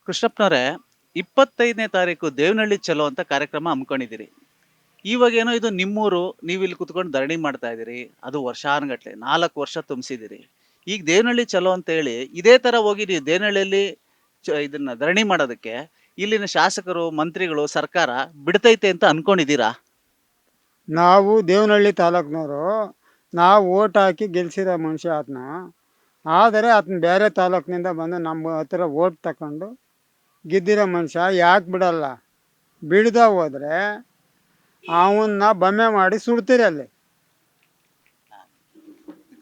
ಕೃಷ್ಣಪ್ಪನವರೇ, 25ನೇ ತಾರೀಕು ದೇವನಹಳ್ಳಿ ಚಲೋ ಅಂತ ಕಾರ್ಯಕ್ರಮ ಹಮ್ಮಿಕೊಂಡಿದ್ದೀರಿ. ಇವಾಗೇನೋ ಇದು ನಿಮ್ಮೂರು, ನೀವಿಲ್ಲಿ ಕುತ್ಕೊಂಡು ಧರಣಿ ಮಾಡ್ತಾ ಇದ್ದೀರಿ. ಅದು ವರ್ಷಾನುಗಟ್ಲೆ 4 ವರ್ಷ ತುಂಬಿಸಿದ್ದೀರಿ. ಈಗ ದೇವನಹಳ್ಳಿ ಚಲೋ ಅಂತ ಹೇಳಿ ಇದೇ ತರ ಹೋಗಿ ನೀವು ದೇವನಹಳ್ಳಿಯಲ್ಲಿ ಇದನ್ನ ಧರಣಿ ಮಾಡೋದಕ್ಕೆ ಇಲ್ಲಿನ ಶಾಸಕರು, ಮಂತ್ರಿಗಳು, ಸರ್ಕಾರ ಬಿಡ್ತೈತೆ ಅಂತ ಅನ್ಕೊಂಡಿದ್ದೀರಾ? ನಾವು ದೇವನಹಳ್ಳಿ ತಾಲೂಕ್ನವರು. ನಾವು ಓಟ್ ಹಾಕಿ ಗೆಲ್ಸಿರೋ ಮನುಷ್ಯ ಆತನ. ಆದರೆ ಆತನ ಬೇರೆ ತಾಲೂಕಿನಿಂದ ಬಂದು ನಮ್ಮ ಹತ್ರ ಓಟ್ ತಗೊಂಡು ಗೆದ್ದಿರೋ ಮನುಷ್ಯ ಯಾಕೆ ಬಿಡಲ್ಲ? ಬಿಡ್ದ ಹೋದರೆ ಅವನ್ನ ಬೊಮ್ಮೆ ಮಾಡಿ ಸುಡ್ತೀರಿ ಅಲ್ಲಿ.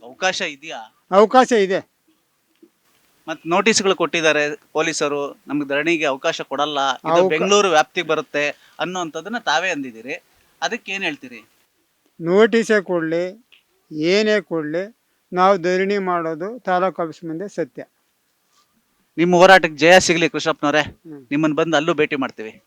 ಅವಕಾಶ ಇದೆಯಾ? ಅವಕಾಶ ಇದೆ. ಮತ್ ನೋಟಿಸ್ಗಳು ಕೊಟ್ಟಿದ್ದಾರೆ ಪೊಲೀಸರು, ನಮ್ಗೆ ಧರಣಿಗೆ ಅವಕಾಶ ಕೊಡಲ್ಲ, ಇದು ಅವಕ- ಬೆಂಗಳೂರು ವ್ಯಾಪ್ತಿಗೆ ಬರುತ್ತೆ ಅನ್ನೋಂಥದ್ದನ್ನ ತಾವೇ ಅಂದಿದ್ದೀರಿ. ಅದಕ್ಕೆ ಏನ್ ಹೇಳ್ತೀರಿ? ನೋಟಿಸೇ ಕೊಡಲಿ, ಏನೇ ಕೊಡಲಿ, ನಾವು ಧರಣಿ ಮಾಡೋದು ತಾಲೂಕು ಆಫೀಸ್ ಮುಂದೆ ಸತ್ಯ. ನಿಮ್ಮ ಹೋರಾಟಕ್ಕೆ ಜಯ ಸಿಗ್ಲಿ ಕೃಷ್ಣಪ್ಪನವರೇ. ಹ್ಮ್. ನಿಮ್ಮನ್ನ ಬಂದು ಅಲ್ಲೂ ಭೇಟಿ ಮಾಡ್ತೀವಿ.